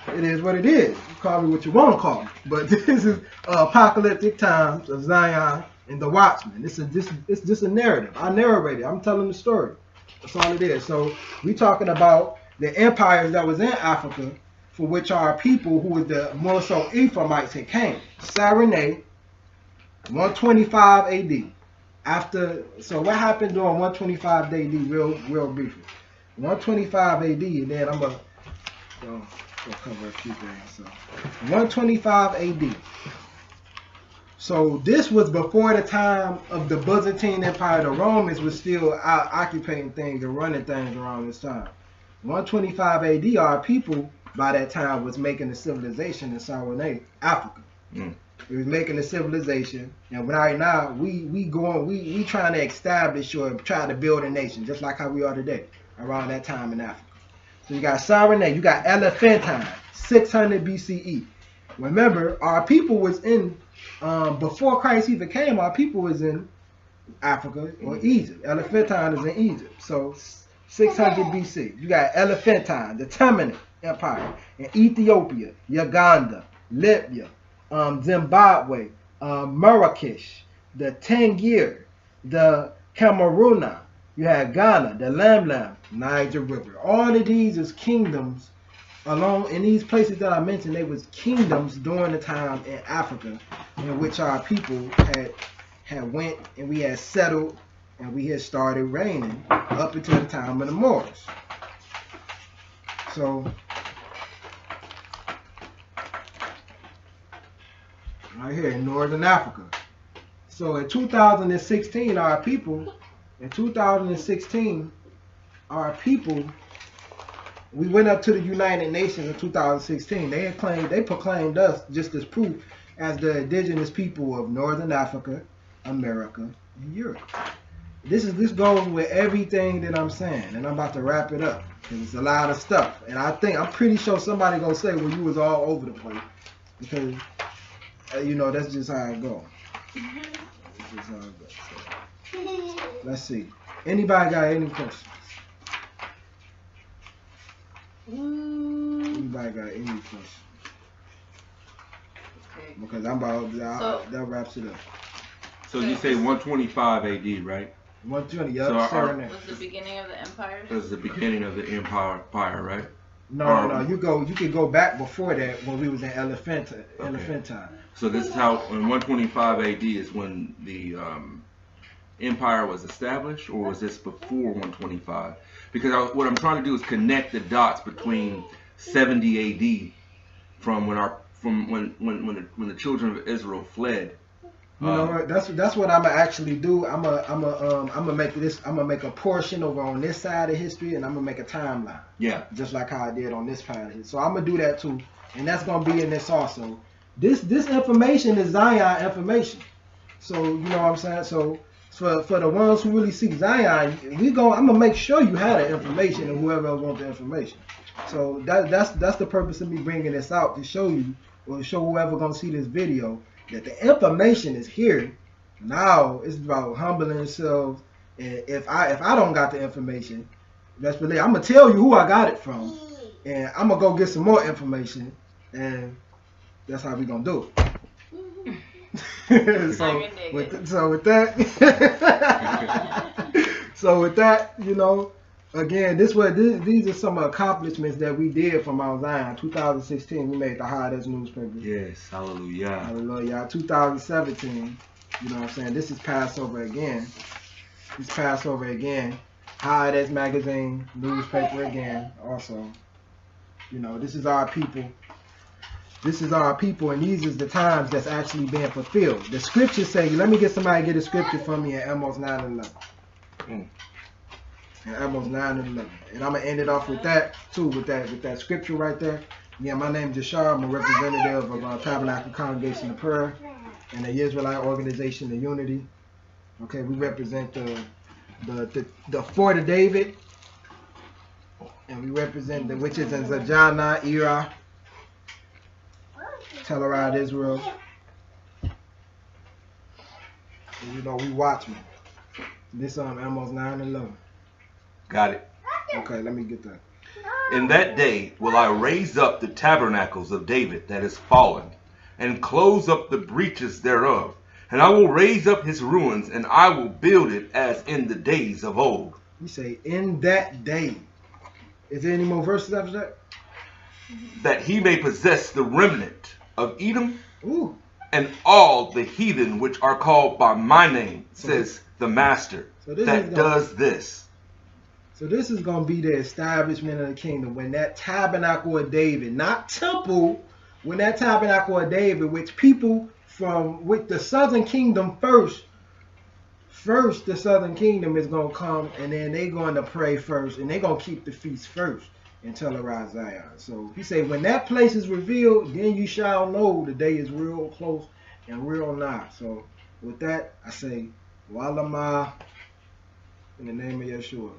it is what it is. You call me what you want to call me. But this is apocalyptic times of Zion and the Watchmen. It's just a narrative. I narrate it. I'm telling the story. That's all it is. So we talking about the empires that was in Africa, for which our people, who was the more so Ephraimites, had came. Saturday, 125 AD. So what happened during 125 AD, real briefly. 125 AD, and then I'm going to cover a few things. So 125 AD. So this was before the time of the Byzantine Empire. The Romans was still occupying things and running things around this time. 125 AD, our people by that time was making a civilization in Saturday, Africa. We was making a civilization, and right now we trying to establish or try to build a nation, just like how we are today, around that time in Africa. So you got Saturday, you got Elephantine, 600 BCE. Remember, our people was in, before Christ even came, our people was in Africa or Egypt. Elephantine is in Egypt. So 600 BC. You got Elephantine, the Temanite Empire, in Ethiopia, Uganda, Libya, Zimbabwe, Marrakesh, the Tangier, the Cameroona. You had Ghana, the Lamlam, Niger River. All of these is kingdoms along in these places that I mentioned. They was kingdoms during the time in Africa in which our people had went and we had settled and we had started reigning up until the time of the Moors. So right here in Northern Africa. So in 2016, we went up to the United Nations in 2016. They proclaimed us just as proof as the indigenous people of Northern Africa, America, and Europe. this goes with everything that I'm saying, and I'm about to wrap it up. Cause it's a lot of stuff, and I'm pretty sure somebody gonna say, "Well, you was all over the place," because you know that's just how it goes. That's just how it goes. So, let's see. Anybody got any questions? Anybody got any questions? Okay. Because I'm about that wraps it up. So you say 125 AD, right? 120. So Was the beginning of the empire? That was the beginning of the empire, right? No. You could go back before that when we was in Elephantine. So this is how in 125 AD is when the empire was established, or was this before 125? Because what I'm trying to do is connect the dots between 70 AD from when the children of Israel fled. You know what? That's what I'm gonna actually do. I'm gonna make a portion over on this side of history, and I'm gonna make a timeline. Yeah. Just like how I did on this part of it. So I'm gonna do that too, and that's gonna be in this also. This information is Zion information. So you know what I'm saying. So for the ones who really seek Zion, I'm gonna make sure you have the information, and whoever else wants the information. So that's the purpose of me bringing this out, to show you, or show whoever gonna see this video, that the information is here. Now it's about humbling yourselves. And if I don't got the information, best believe I'm gonna tell you who I got it from, and I'm gonna go get some more information, and that's how we gonna do it. so with that, you know, again, these are some accomplishments that we did from Mount Zion. 2016, we made the hottest newspaper. Yes, hallelujah. Hallelujah. 2017, you know what I'm saying? This is Passover again. Hottest magazine, newspaper again. Also, you know, this is our people. And these is the times that's actually being fulfilled. The scriptures say, let me get somebody to get a scripture from me in Amos 9:11. In Amos 9:11. And I'm gonna end it off with that too, with that scripture right there. Yeah, my name is Asshur. I'm a representative of Tabernacle Congregation of Prayer and the Israelite Organization of Unity. Okay, we represent the Fort of David, and we represent the witches in Zajana, Era, Telerad, Israel. And, you know, we watchmen. This Amos 9:11. Got it. Okay, let me get that. In that day will I raise up the tabernacles of David that is fallen, and close up the breaches thereof. And I will raise up his ruins, and I will build it as in the days of old. You say, in that day. Is there any more verses after that? That he may possess the remnant of Edom. Ooh. And all the heathen which are called by my name, says the Master, that does this. So this is going to be the establishment of the kingdom. When that tabernacle of David, not temple, when that tabernacle of David, which people with the southern kingdom first the southern kingdom is going to come, and then they're going to pray first, and they're going to keep the feast first until arise Zion. So he said, when that place is revealed, then you shall know the day is real close and real nigh. So with that, I say, walama, in the name of Yeshua.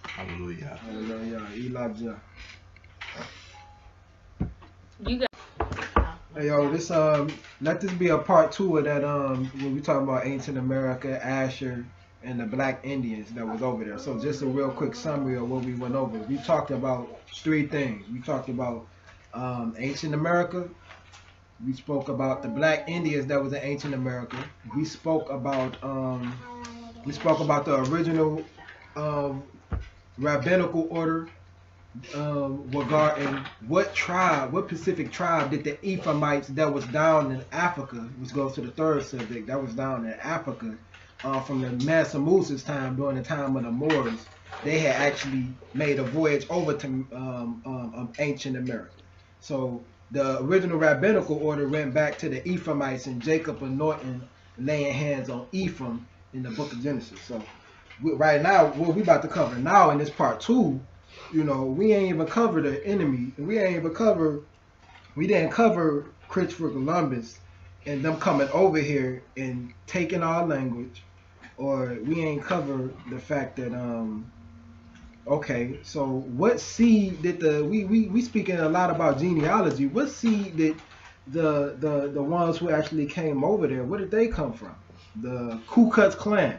Hallelujah. Hallelujah. Elijah. You got. Hey yo, this let this be a part 2 of that when we talking about ancient America, Asshur, and the Black Indians that was over there. So just a real quick summary of what we went over. We talked about 3 things. We talked about ancient America. We spoke about the Black Indians that was in ancient America. We spoke about the original rabbinical order regarding what Pacific tribe did the Ephraimites that was down in Africa, which goes to the third subject, that was down in Africa from the Mansa Musa's time, during the time of the Moors. They had actually made a voyage over to ancient America. So the original rabbinical order went back to the Ephraimites and Jacob and Norton laying hands on Ephraim in the book of Genesis. So right now, what we about to cover now in this part 2, you know, we ain't even cover the enemy. We didn't cover Christopher Columbus and them coming over here and taking our language or we ain't covered the fact that okay, so what seed did we speaking a lot about genealogy? What seed did the ones who actually came over there, where did they come from? The Ku Klux Klan.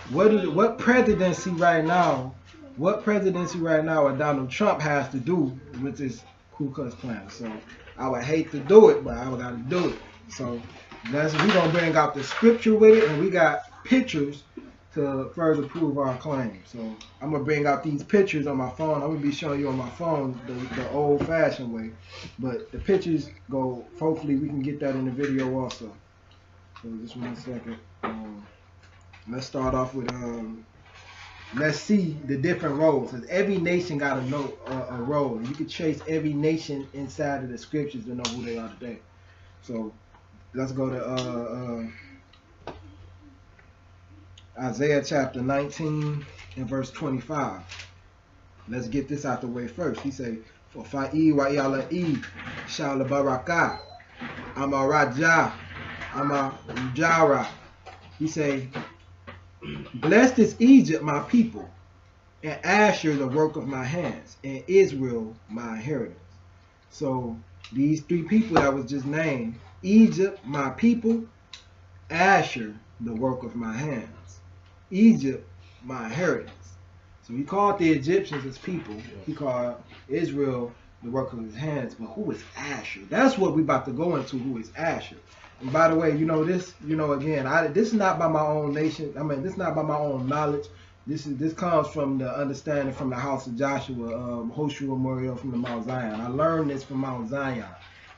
What presidency right now what Donald Trump has to do with this Ku Klux Klan? So I would hate to do it, but I would gotta do it. So we gonna bring out the scripture with it, and we got pictures to further prove our claim. So I'm gonna bring out these pictures on my phone. I'm gonna be showing you on my phone the old-fashioned way, but the pictures go. Hopefully, we can get that in the video also. So just 1 second. Let's start off with let's see the different roles. Cause every nation got a role. You can trace every nation inside of the scriptures to know who they are today. So let's go to Isaiah chapter 19 and verse 25. Let's get this out the way first. He say, "For fa'i wa yala'i shala baraka amaraja amarujara." He say, "Blessed is Egypt, my people, and Asshur, the work of my hands, and Israel, my inheritance." So these three people that was just named: Egypt, my people; Asshur, the work of my hands; Egypt, my inheritance. So he called the Egyptians his people. He called Israel the work of his hands. But who is Asshur? That's what we about to go into. Who is Asshur? And by the way, this is not by my own nation. I mean, this is not by my own knowledge. This comes from the understanding from the house of Joshua, Howshua Amariel from the Mount Zion. I learned this from Mount Zion.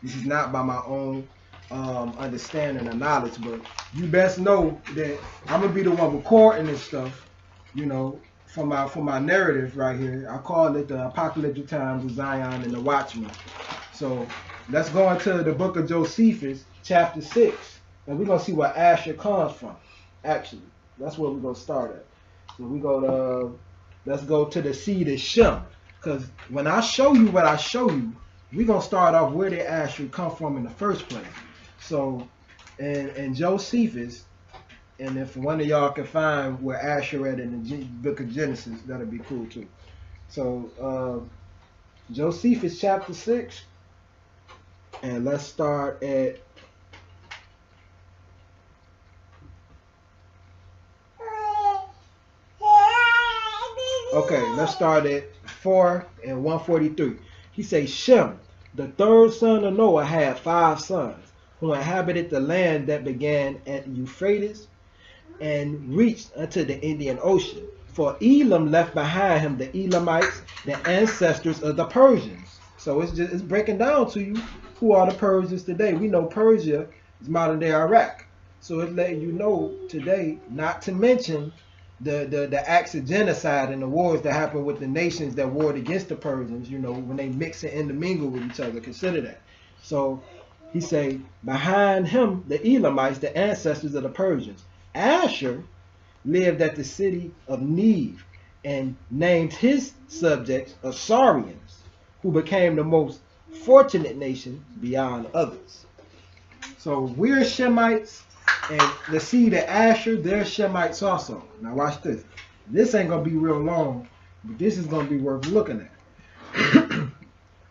This is not by my own understanding or knowledge, but you best know that I'm gonna be the one recording this stuff, for my narrative right here. I call it the Apocalyptic Times of Zion and the Watchman. So let's go into the book of Josephus, chapter 6, and we're gonna see where Asshur comes from. Actually, that's where we're gonna start at. So let's go to the seed of Shem, because when I show you what I show you, we're gonna start off where did Asshur come from in the first place. So in Josephus, and if one of y'all can find where Asshur at in the book of Genesis, that'll be cool too. So Josephus chapter 6, and let's start at let's start at 4 and 143. He says, "Shem, the third son of Noah, had 5 sons, who inhabited the land that began at Euphrates and reached unto the Indian Ocean. For Elam left behind him the Elamites, the ancestors of the Persians." So it's breaking down to you who are the Persians today. We know Persia is modern day Iraq. So it's letting you know today, not to mention the acts of genocide and the wars that happened with the nations that warred against the Persians, when they mix and intermingle with each other. Consider that. So he say, behind him, the Elamites, the ancestors of the Persians. Asshur lived at the city of Neve and named his subjects Assyrians, who became the most fortunate nation beyond others. So we're Shemites, and the seed of Asshur, they're Shemites also. Now watch this. This ain't going to be real long, but this is going to be worth looking at.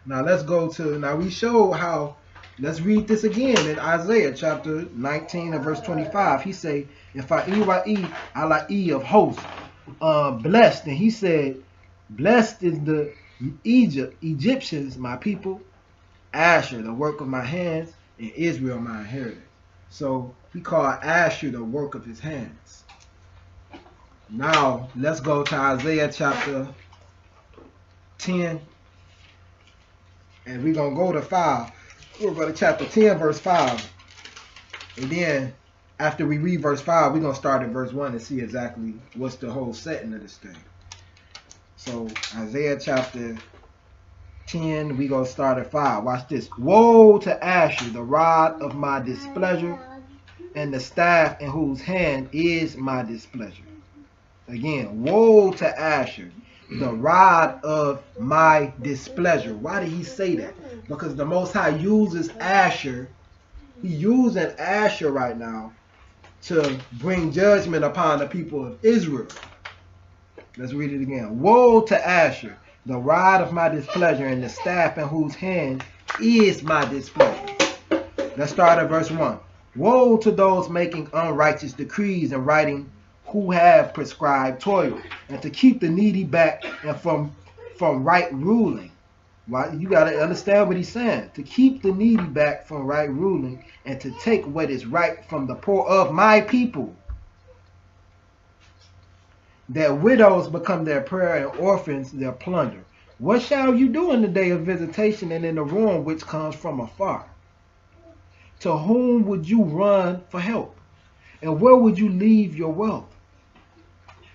Now we show how, let's read this again in Isaiah chapter 19 and verse 25. He say, "If I ala'i of hosts, blessed," and he said, "Blessed is the Egyptians, my people, Asshur, the work of my hands, and Israel, my inheritance." So he called Asshur the work of his hands. Now let's go to Isaiah chapter 10, and we're gonna go to 5. We'll go to chapter 10, verse 5, and then after we read verse 5, we're gonna start at verse 1 and see exactly what's the whole setting of this thing. So Isaiah chapter 10, we gonna start at 5. Watch this. "Woe to Asshur, the rod of my displeasure, and the staff in whose hand is my displeasure." Again, woe to Asshur, the rod of my displeasure. Why did he say that? Because the Most High uses Asshur. He's using Asshur right now to bring judgment upon the people of Israel. Let's read it again. Woe to Asshur, the rod of my displeasure, and the staff in whose hand is my displeasure. Let's start at verse 1. Woe to those making unrighteous decrees and writing, who have prescribed toil, and to keep the needy back and from right ruling. Why? You got to understand what he's saying. To keep the needy back from right ruling, and to take what is right from the poor of my people. That widows become their prey and orphans their plunder. What shall you do in the day of visitation and in the ruin which comes from afar? To whom would you run for help? And where would you leave your wealth?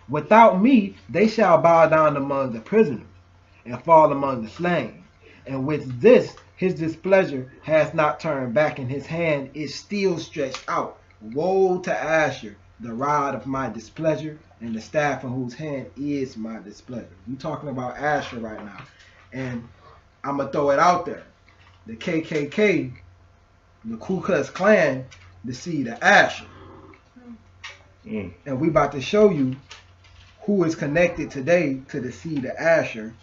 Without me, they shall bow down among the prisoners and fall among the slain. And with this, his displeasure has not turned back, and his hand is still stretched out. Woe to Asshur, the rod of my displeasure, and the staff in whose hand is my displeasure. We're talking about Asshur right now. And I'm going to throw it out there. The KKK, the Ku Klux Klan, the seed of Asshur. And we about to show you who is connected today to the seed of Asshur.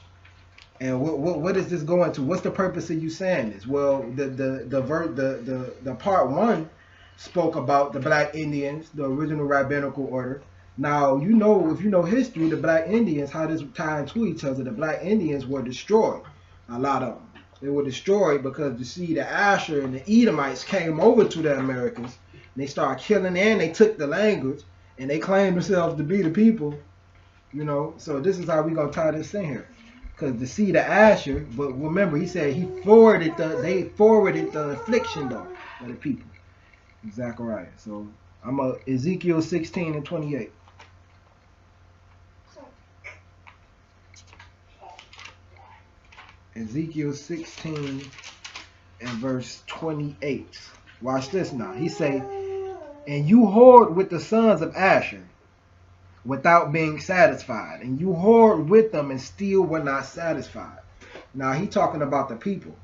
And what is this going to? What's the purpose of you saying this? Well, the part 1 spoke about the Black Indians, the original rabbinical order. Now, you know, if you know history, the Black Indians, how this tie into each other, the Black Indians were destroyed. A lot of them. They were destroyed because the seed of Asshur and the Edomites came over to the Americans. And they started killing, and they took the language, and they claimed themselves to be the people. You know, so this is how we're going to tie this in here. Because the seed of Asshur, but remember, he said they forwarded the affliction, though, of the people. Zechariah. So I'm Ezekiel 16 and 28. Ezekiel 16 and verse 28. Watch this now. He say, and you whored with the sons of Asshur without being satisfied, and you whored with them and still were not satisfied. Now he talking about the people.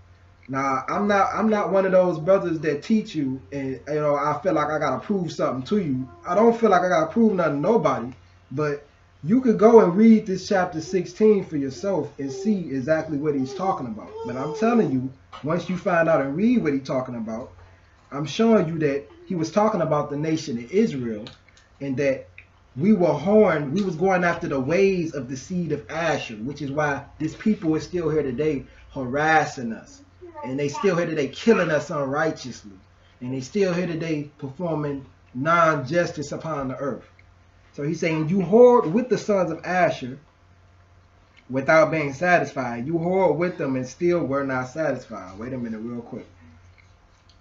Now I'm not one of those brothers that teach you, and you know, I feel like I gotta prove something to you. I don't feel like I gotta prove nothing to nobody, but you could go and read this chapter 16 for yourself and see exactly what he's talking about. But I'm telling you, once you find out and read what he's talking about, I'm showing you that he was talking about the nation of Israel, and that we was going after the ways of the seed of Asshur, which is why this people is still here today harassing us. And they still here today killing us unrighteously. And they still here today performing non-justice upon the earth. So he's saying, you whored with the sons of Asshur without being satisfied. You whored with them and still were not satisfied. Wait a minute real quick.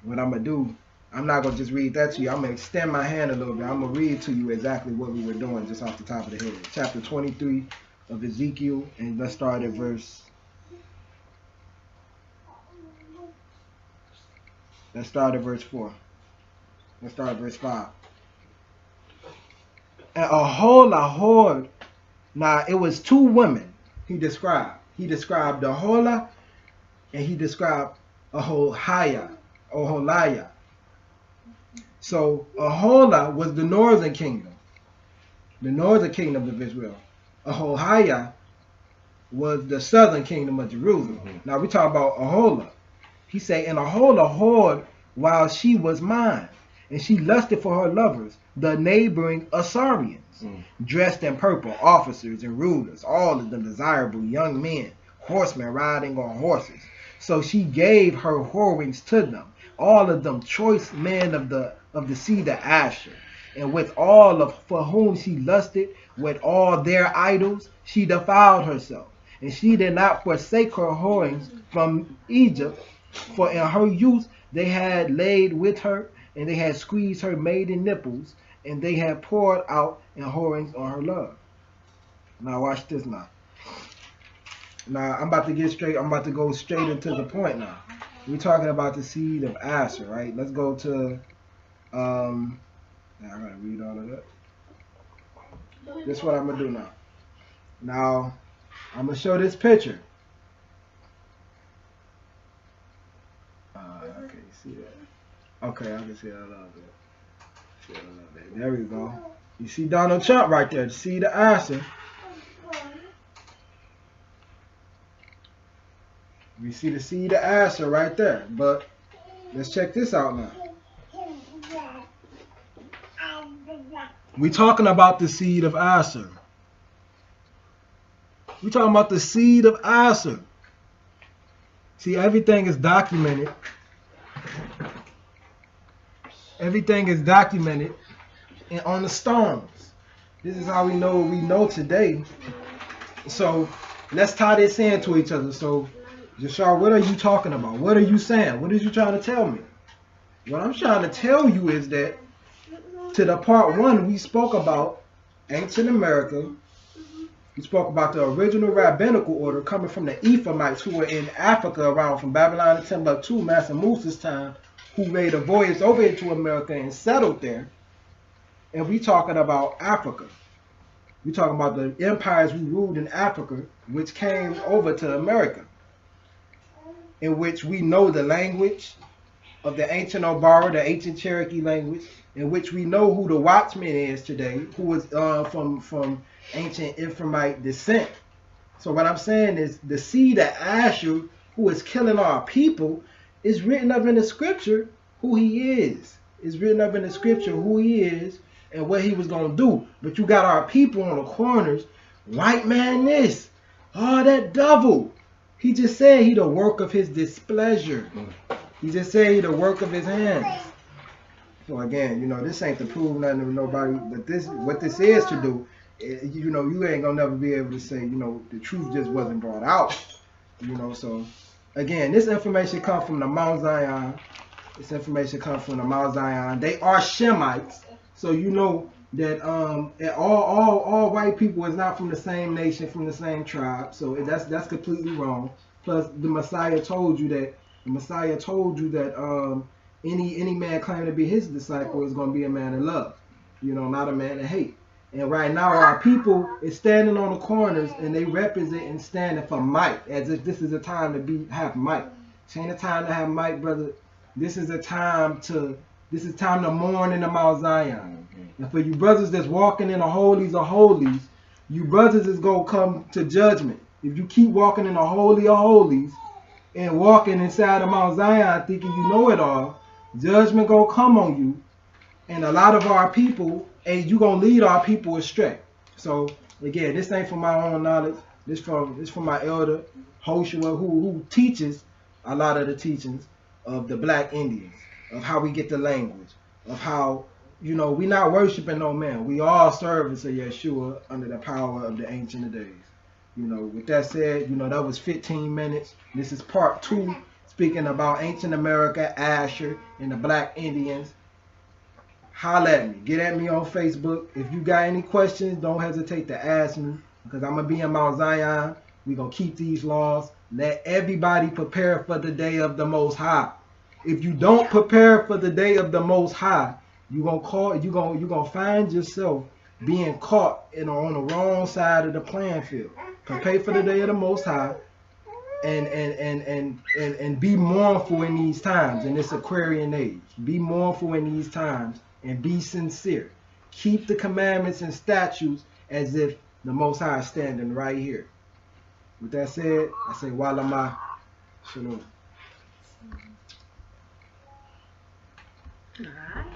What I'm going to do, I'm not going to just read that to you. I'm going to extend my hand a little bit. I'm going to read to you exactly what we were doing just off the top of the head. Chapter 23 of Ezekiel, and let's start at verse... Let's start at verse 4. Let's start at verse 5. And Aholah, now it was two women he described. He described Aholah and he described Oholiah. So Aholah was the northern kingdom of Israel. Oholiah was the southern kingdom of Jerusalem. Now we talk about Aholah. He say, and Aholah whored while she was mine, and she lusted for her lovers, the neighboring Assyrians, dressed in purple, officers and rulers, all of them desirable young men, horsemen riding on horses. So she gave her whorings to them, all of them choice men of the seed of Asshur, and with all of for whom she lusted, with all their idols, she defiled herself, and she did not forsake her whorings from Egypt. For in her youth they had laid with her, and they had squeezed her maiden nipples, and they had poured out in whorings on her love. Now watch this now. Now I'm about to go straight into the point now. We're talking about the seed of Asshur, right? Let's go to I gotta read all of that. This is what I'm gonna do now. Now I'm gonna show this picture. Okay, you see that? Okay, I can see that a little bit. There we go. You see Donald Trump right there, the seed of Asshur. We see the seed of Asshur right there. But let's check this out now. We talking about the seed of Asshur. We talking about the seed of Asshur. See, everything is documented. Everything is documented and on the stones. This is how we know what we know today. So let's tie this into each other. So, Jashar, what are you talking about? What are you saying? What are you trying to tell me? What I'm trying to tell you is that to the part one, we spoke about ancient America. We spoke about the original rabbinical order coming from the Ephraimites who were in Africa around from Babylon to Timbuktu, Master Musa's time, who made a voyage over into America and settled there. And we talking about Africa. We talking about the empires we ruled in Africa, which came over to America, in which we know the language of the ancient Obara, the ancient Cherokee language, in which we know who the Watchman is today, who was from ancient Ephraimite descent. So what I'm saying is the seed of Asshur, who is killing our people, is written up in the scripture who he is. It's written up in the scripture who he is and what he was going to do. But you got our people on the corners, white man this, oh, that devil. He just said he the work of his displeasure. He just said he the work of his hands. So again, you know, this ain't to prove nothing to nobody, but this, what this is to do, you know, you ain't gonna never be able to say, you know, the truth just wasn't brought out. You know, so again, this information comes from the Mount Zion. This information comes from the Mount Zion. They are Shemites, so you know that all white people is not from the same nation, from the same tribe. So that's completely wrong. Plus, the Messiah told you that. The Messiah told you that any man claiming to be his disciple is going to be a man of love, you know, not a man of hate. And right now, our people is standing on the corners and they represent and standing for might, as if this is a time to have might. This ain't a time to have might, brother. This is time to mourn in the Mount Zion. And for you brothers that's walking in the holies of holies, you brothers is going to come to judgment. If you keep walking in the holy of holies and walking inside of Mount Zion thinking you know it all, judgment going to come on you. And a lot of our people, and you going to lead our people astray. So again, this ain't from my own knowledge. This from my elder, Howshua, who teaches a lot of the teachings of the black Indians, of how we get the language, of how, you know, we not worshiping no man. We all servants of Yeshua under the power of the Ancient of Days. You know, with that said, you know, that was 15 minutes. This is part 2, speaking about ancient America, Asshur, and the black Indians. Holla at me. Get at me on Facebook. If you got any questions, don't hesitate to ask me, because I'm going to be in Mount Zion. We're going to keep these laws. Let everybody prepare for the day of the Most High. If you don't prepare for the day of the Most High, you're gonna find yourself being caught on the wrong side of the playing field. Prepare for the day of the Most High, and be mournful in these times, in this Aquarian age. Be mournful in these times and be sincere. Keep the commandments and statutes as if the Most High is standing right here. With that said, I say walama, shalom. Alright.